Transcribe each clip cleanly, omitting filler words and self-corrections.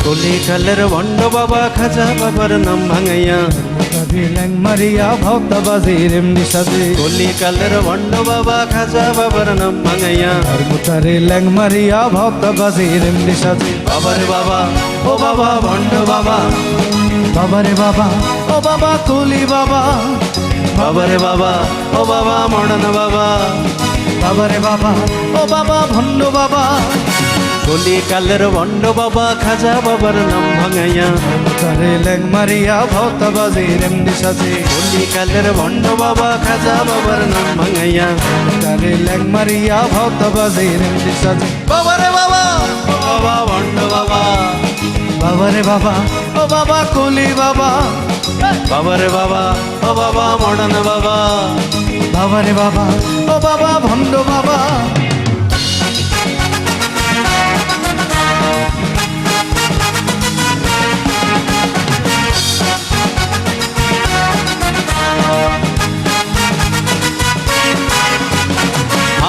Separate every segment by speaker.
Speaker 1: কলিকালের ভণ্ড বাবা খাজা বাবার নাম ভাঙাইয়া
Speaker 2: ল্যাং মারিয়া ভক্তবাজি রেমনি সাজে
Speaker 1: কলিকালের ভণ্ড বাবা খাজা বাবার নাম ভাঙাইয়া
Speaker 2: মুতারে ল্যাং মারিয়া ভক্তবাজি রেমনি সাজে
Speaker 1: বাবার বাবা ও বাবা ভণ্ড বাবা
Speaker 2: বাবারে বাবা ও বাবা কলি বাবা
Speaker 1: বাবারে বাবা ও বাবা মডন বাবা
Speaker 2: বাবারে বাবা ও বাবা ভণ্ড বাবা
Speaker 1: কলিকালের ভণ্ড বাবা খাজা বাবার নাম ভাঙাইয়া
Speaker 2: মুতারে ল্যাং মারিয়া ভক্তবাজি রেমনি সাজে
Speaker 1: কলিকালের ভণ্ড বাবা খাজা বাবার নাম ভাঙাইয়া
Speaker 2: মুতারে ল্যাং মারিয়া ভক্তবাজি রেমনি সাজে
Speaker 1: বাবারে বাবা ও বাবা ভণ্ড বাবা
Speaker 2: বাবারে বাবা ও বাবা কলি বাবা
Speaker 1: বাবারে বাবা ও বাবা মডন বাবা
Speaker 2: বাবারে বাবা ও বাবা ভণ্ড বাবা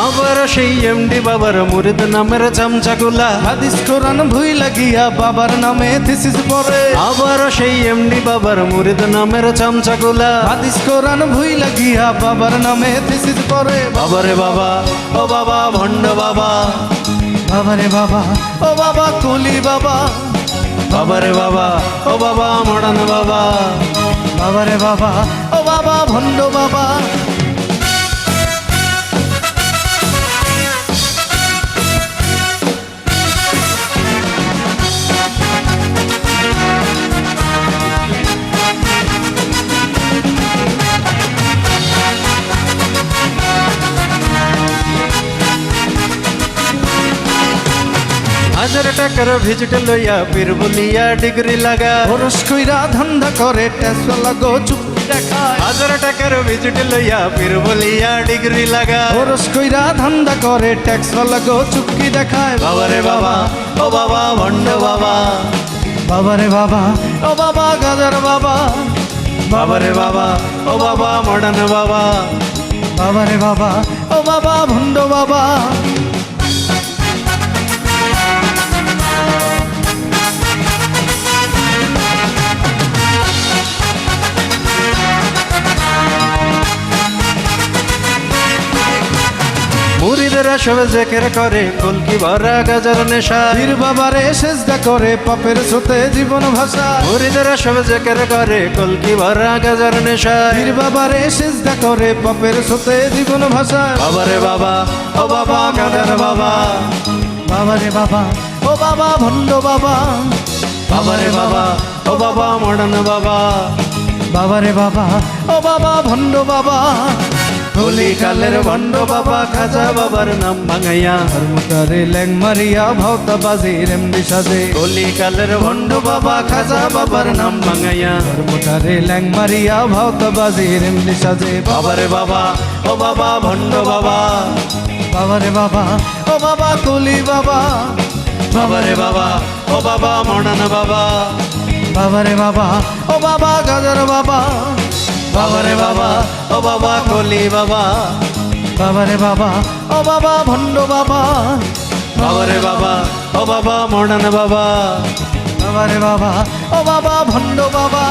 Speaker 1: আবার সেই এমডি বাবার মুরিদ নামের চামচাগুলা
Speaker 2: হাদিস কোরআন ভুই লাগিয়া বাবার নামে থিসিস পড়ে
Speaker 1: আবার সেই এমডি বাবার মুরিদ নামের চামচাগুলা
Speaker 2: হাদিস কোরআন ভুই লাগিয়া বাবার নামে থিসিস পড়ে
Speaker 1: বাবারে বাবা ও বাবা ভণ্ড বাবা
Speaker 2: বাবারে বাবা ও বাবা কলি বাবা
Speaker 1: বাবারে বাবা ও বাবা মডন বাবা
Speaker 2: বাবারে বাবা ও বাবা ভণ্ড বাবা
Speaker 1: হাজার টাকার ভিজিট লইয়া পীর বলিয়া ডিগ্রি লাগা
Speaker 2: খরচ কইরা ধান্দা করে টেসা লাগো চুক্তি দেখায়
Speaker 1: হাজার টাকার ভিজিট লইয়া পীর বলিয়া ডিগ্রি লাগা
Speaker 2: খরচ কইরা ধান্দা করে ট্যাক্স লাগো চুক্তি দেখায়
Speaker 1: বাবারে বাবা ও বাবা ভণ্ড বাবা
Speaker 2: বাবারে বাবা ও বাবা গাজার বাবা
Speaker 1: বাবারে বাবা ও বাবা মডন বাবা
Speaker 2: বাবারে বাবা ও বাবা ভণ্ড বাবা
Speaker 1: মুরিদেরা সবে জেকের করে কলকি ভরা গাজার নেশা
Speaker 2: পীর বাবারে সেজদা করে পাপের স্রোতে জীবন ভাষা
Speaker 1: মুরিদেরা সবে জেকের করে কলকি ভরা গাজার নেশা
Speaker 2: পীর বাবারে সেজদা করে পাপের স্রোতে জীবন ভাষা
Speaker 1: বাবারে বাবা ও বাবা গাজার বাবা
Speaker 2: বাবারে বাবা ও বাবা ভণ্ড বাবা
Speaker 1: বাবারে বাবা ও বাবা মডন বাবা
Speaker 2: বাবারে বাবা ও বাবা ভণ্ড বাবা
Speaker 1: কলিকালের ভণ্ড বাবা খাজা বাবার নাম ভাঙাইয়া
Speaker 2: মুতারে ল্যাং মারিয়া ভক্তবাজি রেমনি সাজে
Speaker 1: কলিকালের ভণ্ড বাবা খাজা বাবার নাম ভাঙাইয়া
Speaker 2: মুতারে ল্যাং মারিয়া ভক্তবাজি রেমনি সাজে
Speaker 1: বাবারে বাবা ও বাবা ভণ্ড বাবা
Speaker 2: বাবারে বাবা ও বাবা কলি বাবা
Speaker 1: বাবারে বাবা ও বাবা মডন বাবা
Speaker 2: বাবারে বাবা ও বাবা গাজর বাবা
Speaker 1: বাবারে বাবা ও বাবা কলি বাবা
Speaker 2: বাবারে বাবা ও বাবা ভণ্ড বাবা
Speaker 1: বাবারে বাবা ও বাবা মডন বাবা
Speaker 2: বাবারে বাবা ও বাবা ভণ্ড বাবা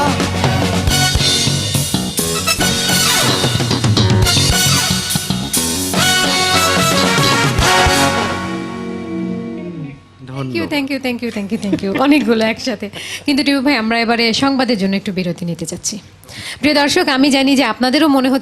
Speaker 3: থ্যাংক ইউ অনেকগুলো একসাথে। কিন্তু টিপু ভাই, আমরা এবারে সংবাদের জন্য একটু বিরতি নিতে চাচ্ছি। প্রিয় দর্শক, আমি জানি যে আপনাদেরও মনে হচ্ছে